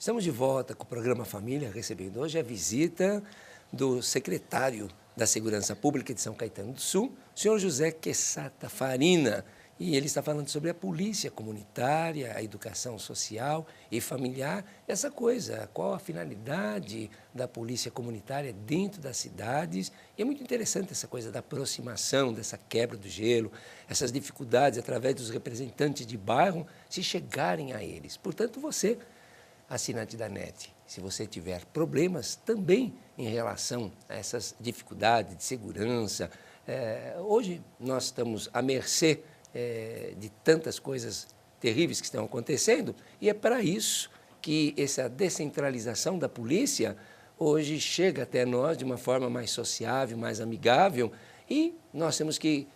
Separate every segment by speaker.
Speaker 1: Estamos de volta com o programa Família, recebendo hoje a visita do secretário da Segurança Pública de São Caetano do Sul, o senhor José Quessata Farina. E ele está falando sobre a polícia comunitária, a educação social e familiar, essa coisa, qual a finalidade da polícia comunitária dentro das cidades. E é muito interessante essa coisa da aproximação, dessa quebra do gelo, essas dificuldades através dos representantes de bairro se chegarem a eles. Portanto, você, assinante da NET, se você tiver problemas também em relação a essas dificuldades de segurança, hoje nós estamos à mercê de tantas coisas terríveis que estão acontecendo, e é para isso que essa descentralização da polícia hoje chega até nós de uma forma mais sociável, mais amigável, e nós temos que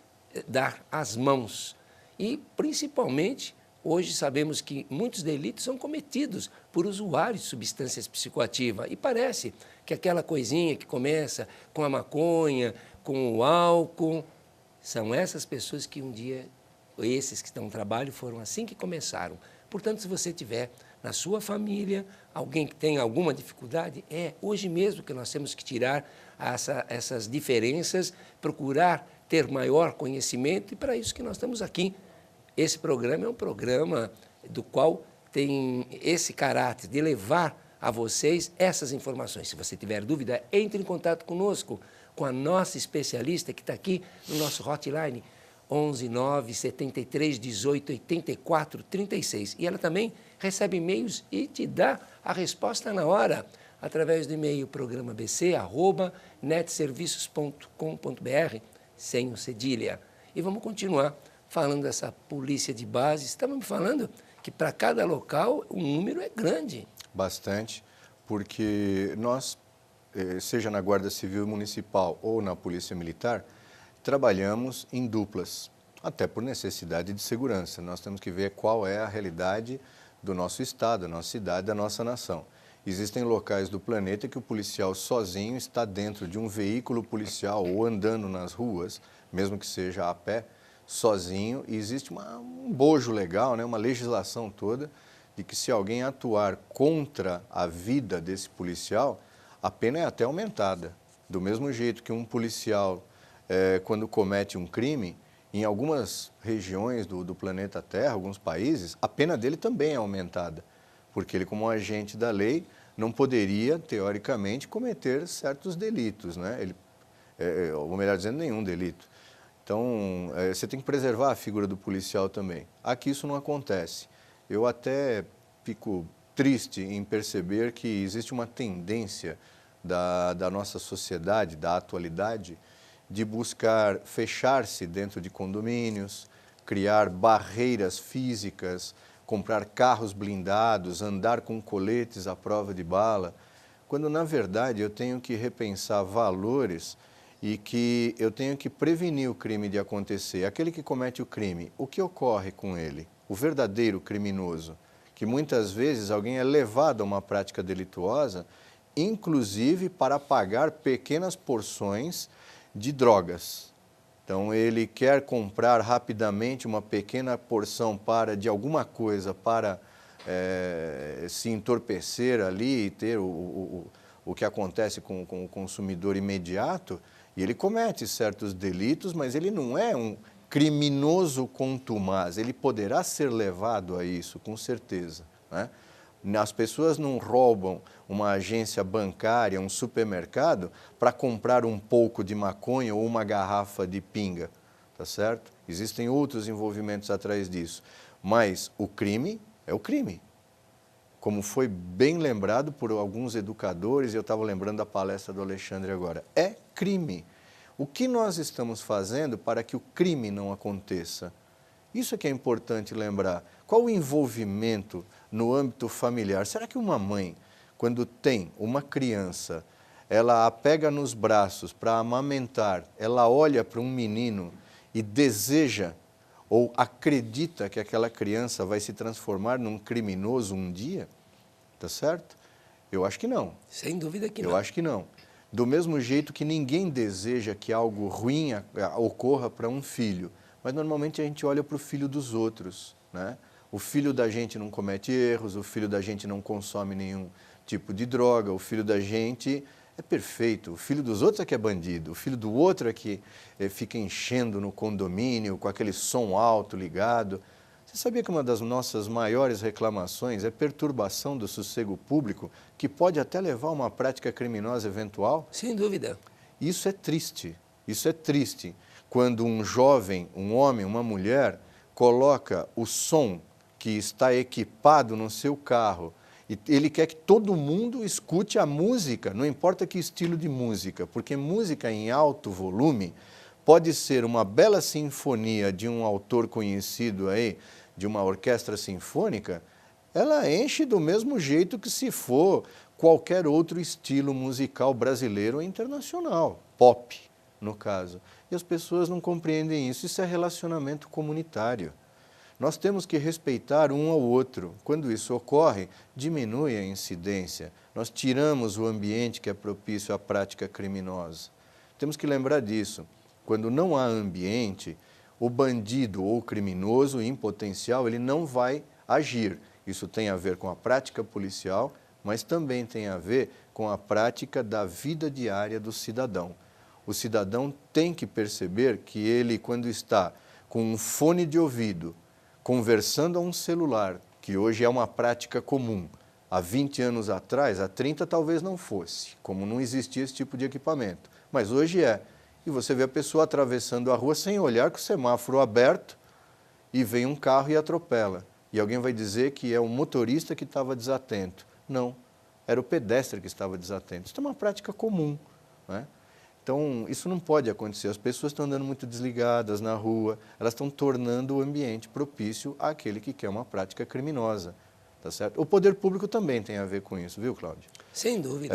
Speaker 1: dar as mãos. E, principalmente, hoje sabemos que muitos delitos são cometidos por usuários de substâncias psicoativas, e parece que aquela coisinha que começa com a maconha, com o álcool, são essas pessoas que um dia, esses que estão no trabalho, foram assim que começaram. Portanto, se você tiver na sua família alguém que tem alguma dificuldade, é hoje mesmo que nós temos que tirar essas diferenças, procurar ter maior conhecimento, e para isso que nós estamos aqui. Esse programa é um programa do qual tem esse caráter de levar a vocês essas informações. Se você tiver dúvida, entre em contato conosco, com a nossa especialista que está aqui no nosso hotline, 11 9 73 18 84 36. E ela também recebe e-mails e te dá a resposta na hora, através do e-mail programabc@netserviços.com.br, sem o cedilha. E vamos continuar falando dessa polícia de base. Estamos me falando que para cada local o número é grande.
Speaker 2: Bastante, porque nós, seja na Guarda Civil Municipal ou na Polícia Militar, trabalhamos em duplas, até por necessidade de segurança. Nós temos que ver qual é a realidade do nosso estado, da nossa cidade, da nossa nação. Existem locais do planeta que o policial sozinho está dentro de um veículo policial ou andando nas ruas, mesmo que seja a pé, sozinho, e existe um bojo legal, né, uma legislação toda, de que se alguém atuar contra a vida desse policial, a pena é até aumentada. Do mesmo jeito que um policial, quando comete um crime, em algumas regiões do planeta Terra, alguns países, a pena dele também é aumentada, porque ele, como agente da lei, não poderia, teoricamente, cometer certos delitos, né? Ou melhor dizendo, nenhum delito. Então, você tem que preservar a figura do policial também. Aqui isso não acontece. Eu até fico triste em perceber que existe uma tendência da nossa sociedade, da atualidade, de buscar fechar-se dentro de condomínios, criar barreiras físicas, comprar carros blindados, andar com coletes à prova de bala, quando, na verdade, eu tenho que repensar valores e que eu tenho que prevenir o crime de acontecer. Aquele que comete o crime, o que ocorre com ele? O verdadeiro criminoso, que muitas vezes alguém é levado a uma prática delituosa, inclusive para pagar pequenas porções de drogas. Então, ele quer comprar rapidamente uma pequena porção de alguma coisa para se entorpecer ali e ter o que acontece com o consumidor imediato, e ele comete certos delitos, mas ele não é um criminoso contumaz, ele poderá ser levado a isso, com certeza, né? As pessoas não roubam uma agência bancária, um supermercado, para comprar um pouco de maconha ou uma garrafa de pinga, tá certo? Existem outros envolvimentos atrás disso, mas o crime é o crime. Como foi bem lembrado por alguns educadores, eu estava lembrando da palestra do Alexandre agora, é crime. O que nós estamos fazendo para que o crime não aconteça? Isso é que é importante lembrar. Qual o envolvimento no âmbito familiar? Será que uma mãe, quando tem uma criança, ela a pega nos braços para amamentar, ela olha para um menino e deseja ou acredita que aquela criança vai se transformar num criminoso um dia? Tá certo? Eu acho que não.
Speaker 1: Sem dúvida que não.
Speaker 2: Eu acho que não. Do mesmo jeito que ninguém deseja que algo ruim ocorra para um filho, mas normalmente a gente olha para o filho dos outros, né? O filho da gente não comete erros, o filho da gente não consome nenhum tipo de droga, o filho da gente é perfeito, o filho dos outros é que é bandido, o filho do outro é que fica enchendo no condomínio com aquele som alto ligado. Você sabia que uma das nossas maiores reclamações é perturbação do sossego público, que pode até levar a uma prática criminosa eventual?
Speaker 1: Sem dúvida.
Speaker 2: Isso é triste, isso é triste. Quando um jovem, um homem, uma mulher, coloca o som que está equipado no seu carro, e ele quer que todo mundo escute a música, não importa que estilo de música, porque música em alto volume pode ser uma bela sinfonia de um autor conhecido aí, de uma orquestra sinfônica, ela enche do mesmo jeito que se for qualquer outro estilo musical brasileiro ou internacional, pop, no caso. E as pessoas não compreendem isso, isso é relacionamento comunitário. Nós temos que respeitar um ao outro. Quando isso ocorre, diminui a incidência. Nós tiramos o ambiente que é propício à prática criminosa. Temos que lembrar disso. Quando não há ambiente, o bandido ou o criminoso, em potencial, ele não vai agir. Isso tem a ver com a prática policial, mas também tem a ver com a prática da vida diária do cidadão. O cidadão tem que perceber que ele, quando está com um fone de ouvido, conversando a um celular, que hoje é uma prática comum, há 20 anos atrás, há 30 talvez não fosse, como não existia esse tipo de equipamento, mas hoje é. E você vê a pessoa atravessando a rua sem olhar, com o semáforo aberto, e vem um carro e atropela. E alguém vai dizer que é o motorista que estava desatento. Não, era o pedestre que estava desatento. Isso é uma prática comum, né? Então, isso não pode acontecer. As pessoas estão andando muito desligadas na rua, elas estão tornando o ambiente propício àquele que quer uma prática criminosa. Tá certo? O poder público também tem a ver com isso, viu, Cláudio?
Speaker 1: Sem dúvida.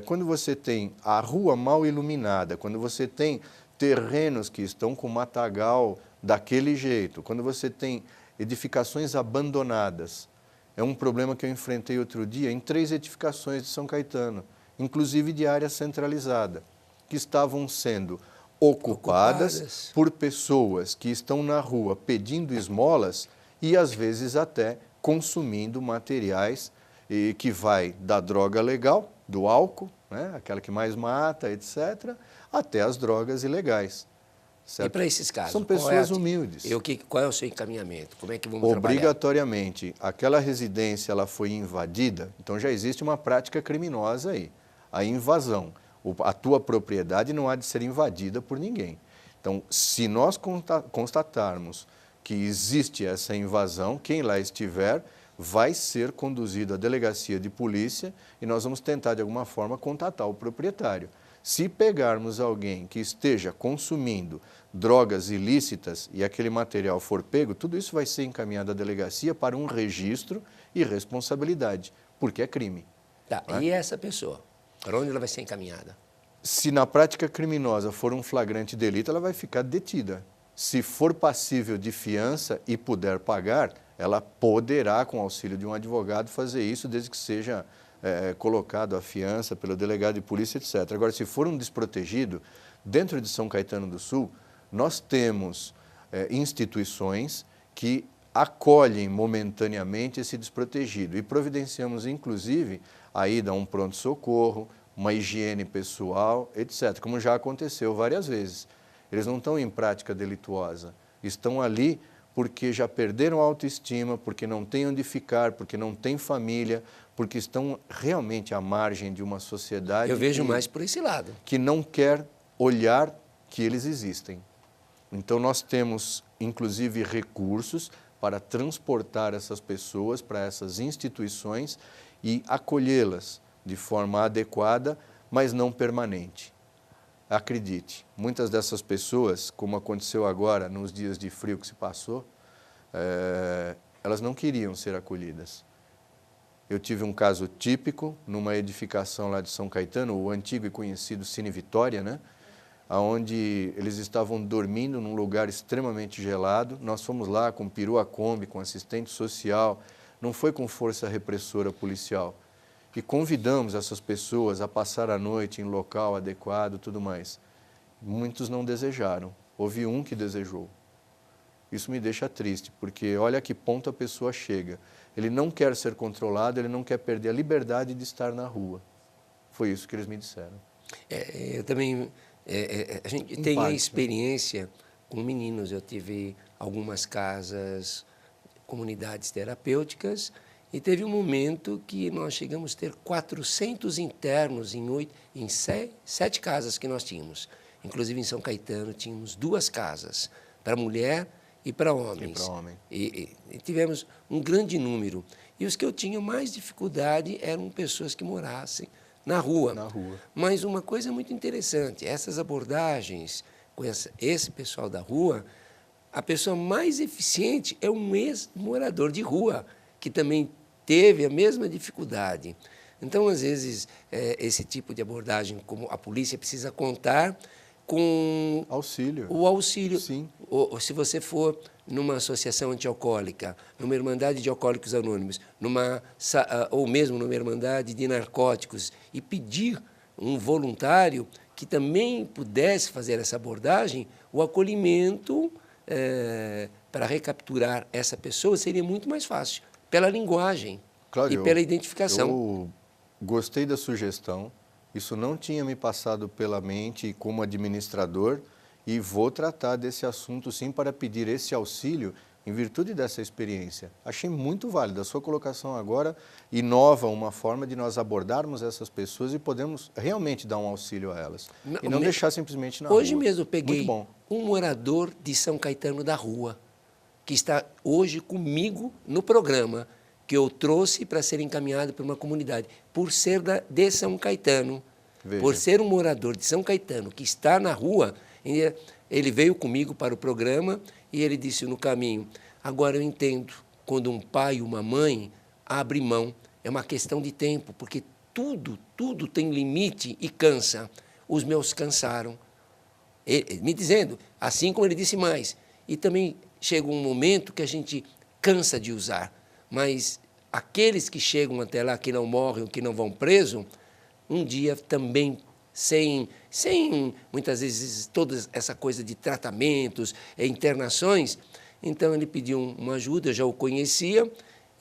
Speaker 2: Quando você tem a rua mal iluminada, quando você tem terrenos que estão com matagal daquele jeito, quando você tem edificações abandonadas, é um problema que eu enfrentei outro dia em 3 edificações de São Caetano, inclusive de área centralizada, que estavam sendo ocupadas por pessoas que estão na rua pedindo esmolas e, às vezes, até consumindo materiais que vai da droga legal, do álcool, né, aquela que mais mata, etc., até as drogas ilegais. Certo?
Speaker 1: E para esses casos?
Speaker 2: São pessoas humildes.
Speaker 1: Qual é o seu encaminhamento? Como é que vamos
Speaker 2: Obrigatoriamente, aquela residência ela foi invadida, então já existe uma prática criminosa aí, a invasão. A tua propriedade não há de ser invadida por ninguém. Então, se nós constatarmos que existe essa invasão, quem lá estiver vai ser conduzido à delegacia de polícia e nós vamos tentar, de alguma forma, contatar o proprietário. Se pegarmos alguém que esteja consumindo drogas ilícitas e aquele material for pego, tudo isso vai ser encaminhado à delegacia para um registro e responsabilidade, porque é crime.
Speaker 1: Tá, e essa pessoa? Para onde ela vai ser encaminhada?
Speaker 2: Se na prática criminosa for um flagrante delito, ela vai ficar detida. Se for passível de fiança e puder pagar, ela poderá, com auxílio de um advogado, fazer isso, desde que seja colocado a fiança pelo delegado de polícia, etc. Agora, se for um desprotegido, dentro de São Caetano do Sul, nós temos instituições que acolhem momentaneamente esse desprotegido e providenciamos, inclusive, a ida a um pronto-socorro, uma higiene pessoal, etc., como já aconteceu várias vezes. Eles não estão em prática delituosa, estão ali porque já perderam a autoestima, porque não têm onde ficar, porque não têm família, porque estão realmente à margem de uma sociedade...
Speaker 1: Eu vejo mais por esse lado.
Speaker 2: ...que não quer olhar que eles existem. Então, nós temos, inclusive, recursos para transportar essas pessoas para essas instituições e acolhê-las de forma adequada, mas não permanente. Acredite, muitas dessas pessoas, como aconteceu agora nos dias de frio que se passou, elas não queriam ser acolhidas. Eu tive um caso típico numa edificação lá de São Caetano, o antigo e conhecido Cine Vitória, né? Onde eles estavam dormindo num lugar extremamente gelado. Nós fomos lá com perua Kombi, com assistente social, não foi com força repressora policial. E convidamos essas pessoas a passar a noite em local adequado e tudo mais. Muitos não desejaram. Houve um que desejou. Isso me deixa triste, porque olha a que ponto a pessoa chega. Ele não quer ser controlado, ele não quer perder a liberdade de estar na rua. Foi isso que eles me disseram.
Speaker 1: Eu também, a gente
Speaker 2: Em
Speaker 1: tem a
Speaker 2: parte, né?
Speaker 1: experiência com meninos. Eu tive algumas casas, comunidades terapêuticas, e teve um momento que nós chegamos a ter 400 internos em 7 casas que nós tínhamos. Inclusive em São Caetano tínhamos 2 casas, para mulher e para homens.
Speaker 2: E para homem.
Speaker 1: E tivemos um grande número. E os que eu tinha mais dificuldade eram pessoas que morassem na rua.
Speaker 2: Na rua.
Speaker 1: Mas uma coisa muito interessante, essas abordagens com esse pessoal da rua, a pessoa mais eficiente é um ex-morador de rua, que também teve a mesma dificuldade. Então, às vezes, esse tipo de abordagem, como a polícia precisa contar com
Speaker 2: Auxílio.
Speaker 1: o auxílio.
Speaker 2: Sim.
Speaker 1: Ou se você for numa associação antialcoólica, numa irmandade de alcoólicos anônimos, ou mesmo numa irmandade de narcóticos, e pedir um voluntário que também pudesse fazer essa abordagem, o acolhimento para recapturar essa pessoa seria muito mais fácil, pela linguagem
Speaker 2: Cláudio,
Speaker 1: e pela identificação.
Speaker 2: Eu gostei da sugestão, isso não tinha me passado pela mente como administrador e vou tratar desse assunto sim para pedir esse auxílio em virtude dessa experiência. Achei muito válida a sua colocação agora, inova uma forma de nós abordarmos essas pessoas e podemos realmente dar um auxílio a elas. E não deixar simplesmente na rua.
Speaker 1: Hoje mesmo eu peguei
Speaker 2: Muito bom.
Speaker 1: um morador de São Caetano da Rua, que está hoje comigo no programa, que eu trouxe para ser encaminhado para uma comunidade, por ser de São Caetano,
Speaker 2: Veja.
Speaker 1: por ser um morador de São Caetano, que está na rua. Ele veio comigo para o programa e ele disse no caminho: agora eu entendo, quando um pai e uma mãe abrem mão, é uma questão de tempo, porque tudo tem limite e cansa. Os meus cansaram. Me dizendo, assim como ele disse mais, e também chega um momento que a gente cansa de usar, mas aqueles que chegam até lá, que não morrem, que não vão presos, um dia também, sem muitas vezes toda essa coisa de tratamentos, internações, então ele pediu uma ajuda, eu já o conhecia,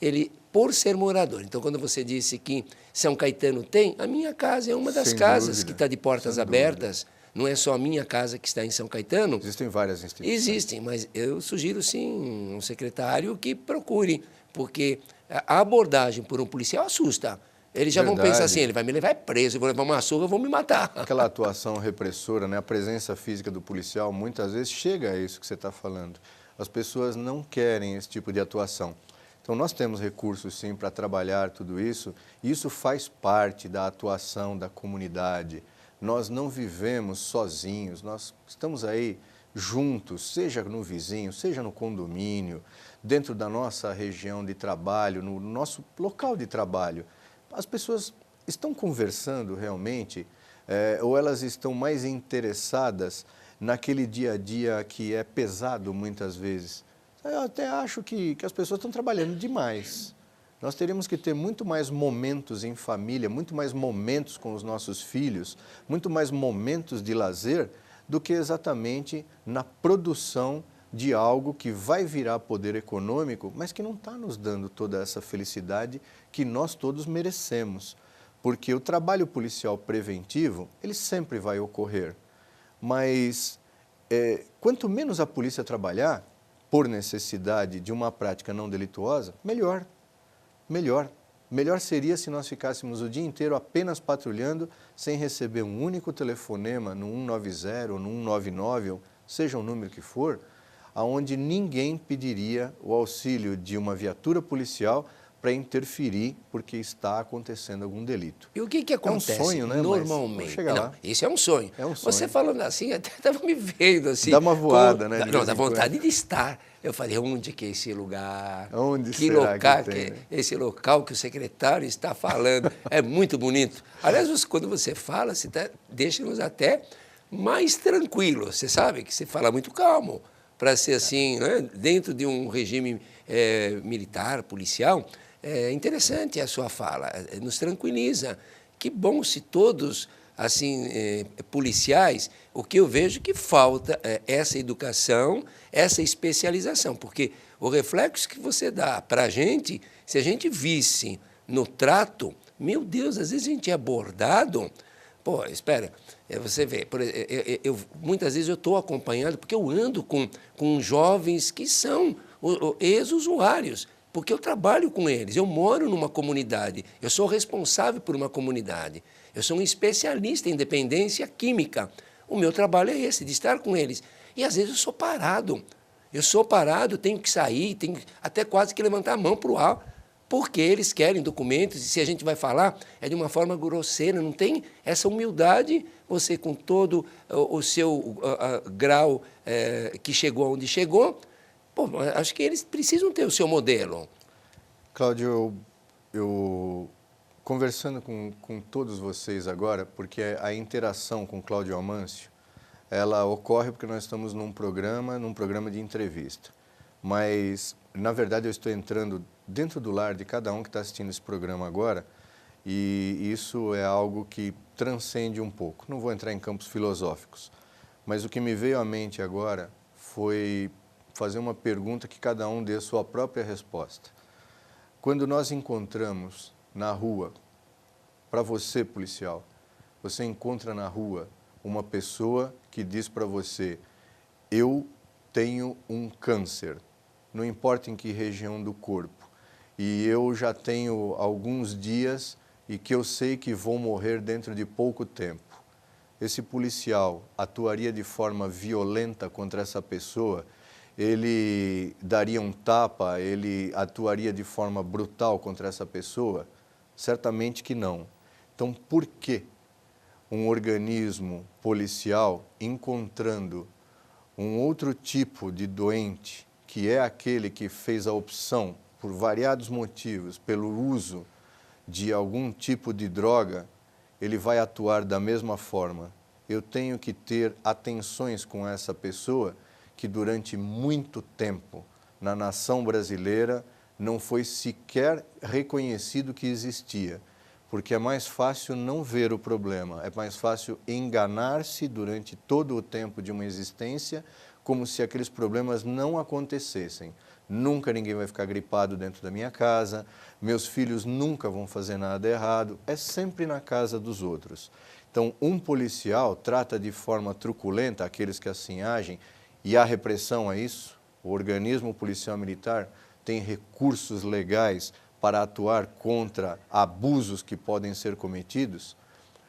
Speaker 1: ele, por ser morador. Então, quando você disse que São Caetano tem, a minha casa é uma das casas que está de portas abertas. Não é só a minha casa que está em São Caetano.
Speaker 2: Existem várias instituições.
Speaker 1: Existem, mas eu sugiro, sim, um secretário que procure, porque a abordagem por um policial assusta. Eles já vão pensar assim, ele vai me levar preso, eu vou levar uma surra, eu vou me matar.
Speaker 2: Aquela atuação repressora, né? A presença física do policial, muitas vezes chega a isso que você está falando. As pessoas não querem esse tipo de atuação. Então, nós temos recursos, sim, para trabalhar tudo isso, e isso faz parte da atuação da comunidade. Nós não vivemos sozinhos, nós estamos aí juntos, seja no vizinho, seja no condomínio, dentro da nossa região de trabalho, no nosso local de trabalho. As pessoas estão conversando realmente, ou elas estão mais interessadas naquele dia a dia que é pesado muitas vezes? Eu até acho que as pessoas estão trabalhando demais. Nós teríamos que ter muito mais momentos em família, muito mais momentos com os nossos filhos, muito mais momentos de lazer do que exatamente na produção de algo que vai virar poder econômico, mas que não está nos dando toda essa felicidade que nós todos merecemos. Porque o trabalho policial preventivo, ele sempre vai ocorrer. Mas quanto menos a polícia trabalhar, por necessidade de uma prática não delituosa, melhor. Melhor seria se nós ficássemos o dia inteiro apenas patrulhando, sem receber um único telefonema no 190 ou no 199, ou seja o número que for, aonde ninguém pediria o auxílio de uma viatura policial para interferir porque está acontecendo algum delito.
Speaker 1: E o que acontece?
Speaker 2: É um sonho, né?
Speaker 1: Normalmente.
Speaker 2: Chega lá.
Speaker 1: Isso é um sonho.
Speaker 2: É um sonho.
Speaker 1: Você falando assim, até estava me vendo assim.
Speaker 2: Dá uma voada, né?
Speaker 1: Não, dá vontade de estar. Eu falei, onde que é esse lugar?
Speaker 2: Onde
Speaker 1: que
Speaker 2: será
Speaker 1: local
Speaker 2: que tem, né?
Speaker 1: Esse local que o secretário está falando. É muito bonito. Aliás, quando você fala, deixa-nos até mais tranquilos. Você sabe que você fala muito calmo, para ser assim, né? Dentro de um regime militar, policial. É interessante a sua fala, nos tranquiliza. Que bom se todos assim, policiais, o que eu vejo que falta é essa educação, essa especialização, porque o reflexo que você dá para a gente, se a gente visse no trato, meu Deus, às vezes a gente é abordado. Pô, espera, você vê, muitas vezes eu estou acompanhando, porque eu ando com jovens que são ex-usuários, porque eu trabalho com eles, eu moro numa comunidade, eu sou responsável por uma comunidade, eu sou um especialista em dependência química. O meu trabalho é esse, de estar com eles. E às vezes eu sou parado, tenho que sair, tenho até quase que levantar a mão para o ar, porque eles querem documentos, e se a gente vai falar, é de uma forma grosseira, não tem essa humildade, você com todo o seu grau que chegou onde chegou, pô, acho que eles precisam ter o seu modelo.
Speaker 2: Cláudio, eu conversando com todos vocês agora, porque a interação com Cláudio Almancio, ela ocorre porque nós estamos num programa de entrevista. Mas, na verdade, eu estou entrando dentro do lar de cada um que está assistindo esse programa agora, e isso é algo que transcende um pouco. Não vou entrar em campos filosóficos, mas o que me veio à mente agora foi fazer uma pergunta que cada um dê a sua própria resposta. Quando nós encontramos na rua, para você, policial, você encontra na rua uma pessoa que diz para você: eu tenho um câncer, não importa em que região do corpo, e eu já tenho alguns dias e que eu sei que vou morrer dentro de pouco tempo. Esse policial atuaria de forma violenta contra essa pessoa? Ele daria um tapa? Ele atuaria de forma brutal contra essa pessoa? Certamente que não. Então, por que um organismo policial, encontrando um outro tipo de doente, que é aquele que fez a opção, por variados motivos, pelo uso de algum tipo de droga, ele vai atuar da mesma forma? Eu tenho que ter atenções com essa pessoa que durante muito tempo na nação brasileira não foi sequer reconhecido que existia, porque é mais fácil não ver o problema, é mais fácil enganar-se durante todo o tempo de uma existência como se aqueles problemas não acontecessem. Nunca ninguém vai ficar gripado dentro da minha casa, meus filhos nunca vão fazer nada errado, é sempre na casa dos outros. Então, um policial trata de forma truculenta aqueles que assim agem, e há repressão a isso. O organismo policial militar tem recursos legais para atuar contra abusos que podem ser cometidos.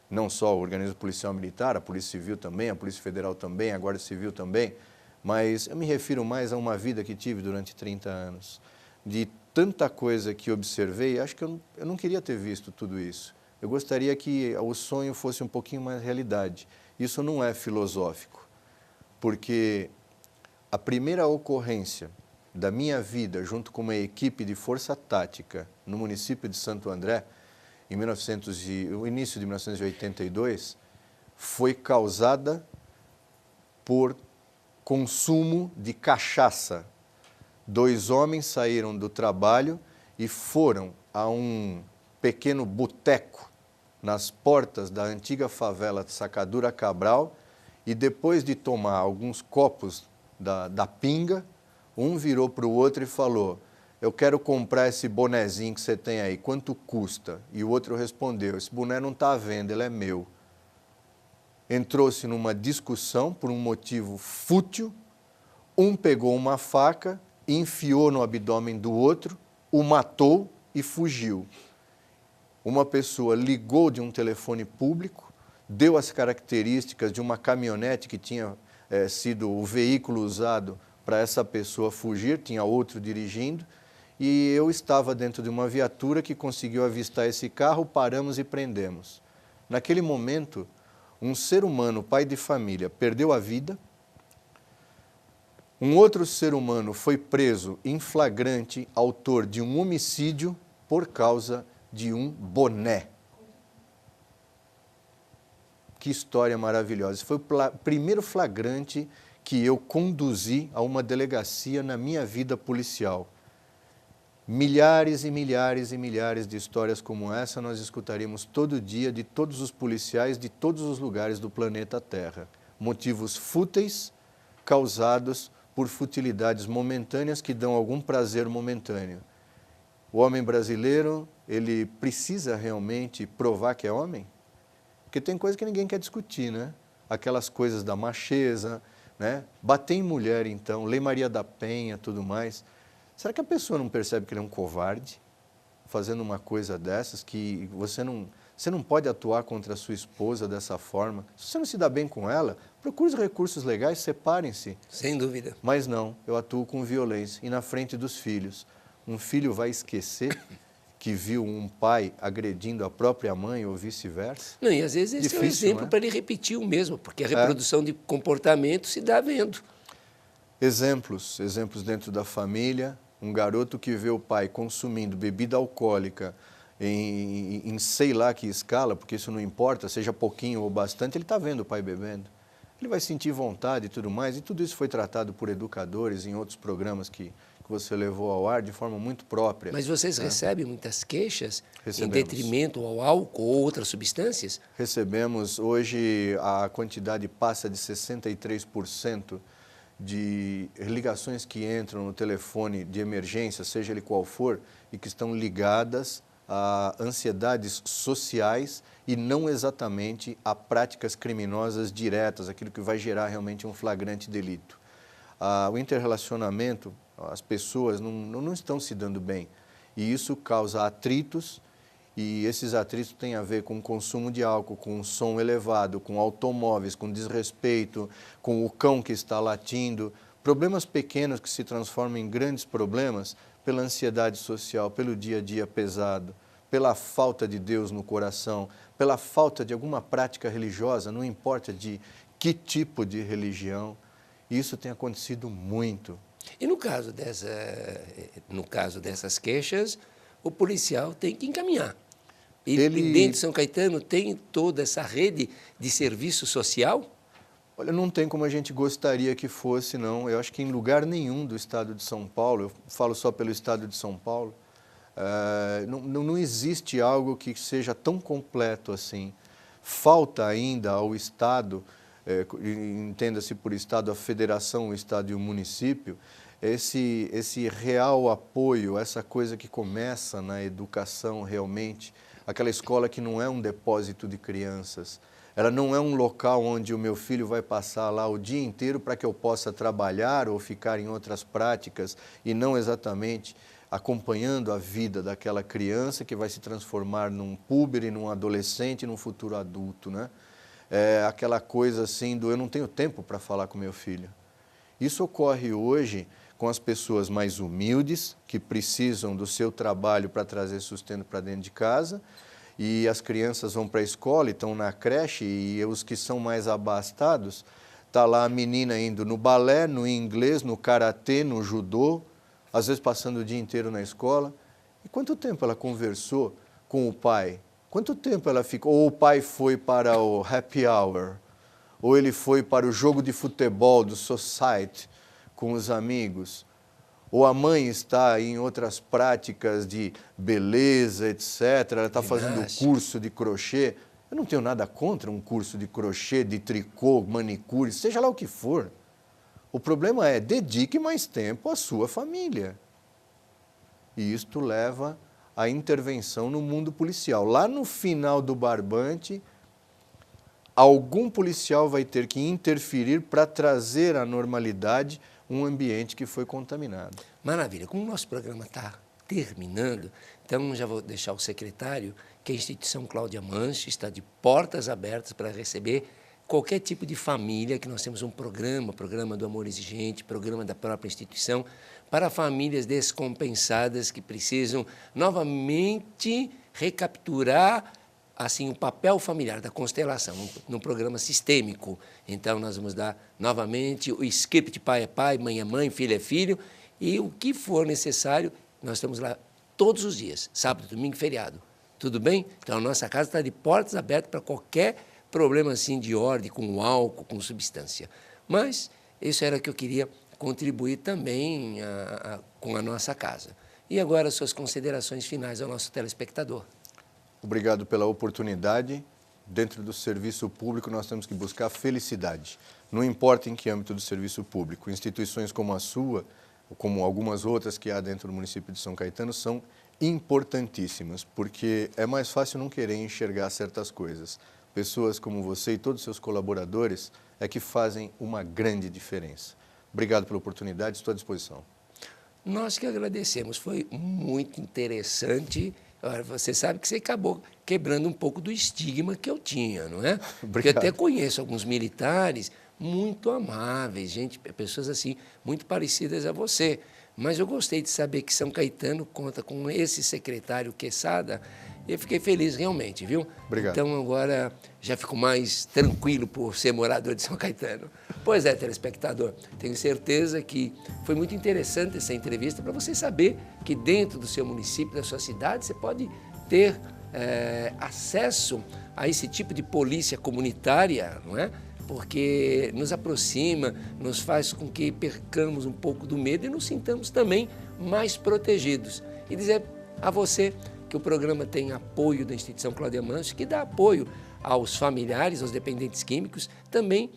Speaker 2: Não só o organismo policial militar, a Polícia Civil também, a Polícia Federal também, a Guarda Civil também, mas eu me refiro mais a uma vida que tive durante 30 anos. De tanta coisa que observei, acho que eu não queria ter visto tudo isso. Eu gostaria que o sonho fosse um pouquinho mais realidade. Isso não é filosófico, porque a primeira ocorrência da minha vida, junto com uma equipe de força tática no município de Santo André, no início de 1982, foi causada por consumo de cachaça. 2 homens saíram do trabalho e foram a um pequeno boteco nas portas da antiga favela de Sacadura Cabral, e depois de tomar alguns copos da pinga, um virou para o outro e falou: eu quero comprar esse bonezinho que você tem aí, quanto custa? E o outro respondeu: esse boné não está à venda, ele é meu. Entrou-se numa discussão por um motivo fútil, um pegou uma faca, enfiou no abdômen do outro, o matou e fugiu. Uma pessoa ligou de um telefone público, deu as características de uma caminhonete que tinha sido o veículo usado para essa pessoa fugir, tinha outro dirigindo, e eu estava dentro de uma viatura que conseguiu avistar esse carro, paramos e prendemos. Naquele momento, um ser humano, pai de família, perdeu a vida, um outro ser humano foi preso em flagrante, autor de um homicídio por causa de um boné. Que história maravilhosa. Esse foi o primeiro flagrante que eu conduzi a uma delegacia na minha vida policial. Milhares e milhares e milhares de histórias como essa nós escutaríamos todo dia de todos os policiais de todos os lugares do planeta Terra. Motivos fúteis causados por futilidades momentâneas que dão algum prazer momentâneo. O homem brasileiro, ele precisa realmente provar que é homem? Porque tem coisa que ninguém quer discutir, né? Aquelas coisas da macheza, né? Bater em mulher, então, Lei Maria da Penha, tudo mais. Será que a pessoa não percebe que ele é um covarde, fazendo uma coisa dessas, que você não pode atuar contra a sua esposa dessa forma? Se você não se dá bem com ela, procure os recursos legais, separem-se.
Speaker 1: Sem dúvida.
Speaker 2: Mas não, eu atuo com violência e na frente dos filhos. Um filho vai esquecer que viu um pai agredindo a própria mãe ou vice-versa?
Speaker 1: Não, e às vezes esse é um exemplo para ele repetir o mesmo, porque a reprodução de comportamento se dá vendo.
Speaker 2: Exemplos dentro da família, um garoto que vê o pai consumindo bebida alcoólica em sei lá que escala, porque isso não importa, seja pouquinho ou bastante, ele está vendo o pai bebendo. Ele vai sentir vontade e tudo mais, e tudo isso foi tratado por educadores em outros programas que você levou ao ar de forma muito própria.
Speaker 1: Mas vocês recebem muitas queixas em
Speaker 2: Recebemos.
Speaker 1: detrimento ao álcool ou outras substâncias?
Speaker 2: Recebemos, hoje a quantidade passa de 63% de ligações que entram no telefone de emergência, seja ele qual for, e que estão ligadas a ansiedades sociais e não exatamente a práticas criminosas diretas, aquilo que vai gerar realmente um flagrante delito. O interrelacionamento, as pessoas não estão se dando bem e isso causa atritos, e esses atritos têm a ver com o consumo de álcool, com o som elevado, com automóveis, com desrespeito, com o cão que está latindo, problemas pequenos que se transformam em grandes problemas pela ansiedade social, pelo dia a dia pesado, pela falta de Deus no coração, pela falta de alguma prática religiosa, não importa de que tipo de religião. Isso tem acontecido muito.
Speaker 1: E no caso dessas queixas, o policial tem que encaminhar. E dentro de São Caetano tem toda essa rede de serviço social?
Speaker 2: Olha, não tem como a gente gostaria que fosse, não. Eu acho que em lugar nenhum do estado de São Paulo, eu falo só pelo estado de São Paulo, não existe algo que seja tão completo assim. Falta ainda ao Estado, entenda-se por Estado a federação, o Estado e o município, esse real apoio, essa coisa que começa na educação realmente, aquela escola que não é um depósito de crianças, ela não é um local onde o meu filho vai passar lá o dia inteiro para que eu possa trabalhar ou ficar em outras práticas e não exatamente acompanhando a vida daquela criança que vai se transformar num púber, num adolescente, num futuro adulto, né? Aquela coisa assim do eu não tenho tempo para falar com meu filho. Isso ocorre hoje com as pessoas mais humildes, que precisam do seu trabalho para trazer sustento para dentro de casa, e as crianças vão para a escola e estão na creche, e os que são mais abastados, está lá a menina indo no balé, no inglês, no karatê, no judô, às vezes passando o dia inteiro na escola. E quanto tempo ela conversou com o pai? Quanto tempo ela ficou? Ou o pai foi para o happy hour, ou ele foi para o jogo de futebol do society com os amigos, ou a mãe está em outras práticas de beleza, etc. Ela está fazendo curso de crochê. Eu não tenho nada contra um curso de crochê, de tricô, manicure, seja lá o que for. O problema é, dedique mais tempo à sua família. E isto leva à intervenção no mundo policial. Lá no final do barbante, algum policial vai ter que interferir para trazer à normalidade um ambiente que foi contaminado.
Speaker 1: Maravilha. Como o nosso programa está terminando, então já vou deixar o secretário que a instituição Cláudia Manche está de portas abertas para receber qualquer tipo de família, que nós temos um programa do Amor Exigente, programa da própria instituição, para famílias descompensadas que precisam novamente recapturar assim o papel familiar da constelação, num programa sistêmico. Então, nós vamos dar novamente o script pai é pai, mãe é mãe, filho é filho, e o que for necessário, nós estamos lá todos os dias, sábado, domingo e feriado. Tudo bem? Então, a nossa casa está de portas abertas para qualquer problema assim de ordem, com álcool, com substância. Mas isso era que eu queria contribuir também com a nossa casa. E agora, suas considerações finais ao nosso telespectador.
Speaker 2: Obrigado pela oportunidade. Dentro do serviço público, nós temos que buscar felicidade. Não importa em que âmbito do serviço público. Instituições como a sua, como algumas outras que há dentro do município de São Caetano, são importantíssimas, porque é mais fácil não querer enxergar certas coisas. Pessoas como você e todos os seus colaboradores é que fazem uma grande diferença. Obrigado pela oportunidade, estou à disposição.
Speaker 1: Nós que agradecemos, foi muito interessante. Agora, você sabe que você acabou quebrando um pouco do estigma que eu tinha, não é? Porque eu até conheço alguns militares muito amáveis, gente, pessoas assim, muito parecidas a você. Mas eu gostei de saber que São Caetano conta com esse secretário Quesada. Eu fiquei feliz realmente, viu?
Speaker 2: Obrigado.
Speaker 1: Então agora já fico mais tranquilo por ser morador de São Caetano. Pois é, telespectador, tenho certeza que foi muito interessante essa entrevista para você saber que dentro do seu município, da sua cidade, você pode ter acesso a esse tipo de polícia comunitária, não é? Porque nos aproxima, nos faz com que percamos um pouco do medo e nos sintamos também mais protegidos. E dizer a você que o programa tem apoio da instituição Cláudia Manso, que dá apoio aos familiares, aos dependentes químicos, também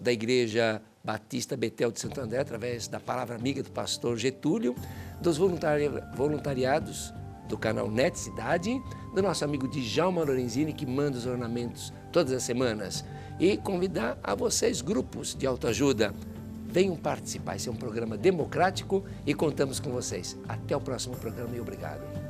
Speaker 1: da Igreja Batista Betel de Santo André, através da palavra amiga do pastor Getúlio, dos voluntariados do canal Net Cidade, do nosso amigo Djalma Lorenzini, que manda os ornamentos todas as semanas, e convidar a vocês, grupos de autoajuda, venham participar. Esse é um programa democrático e contamos com vocês. Até o próximo programa e obrigado.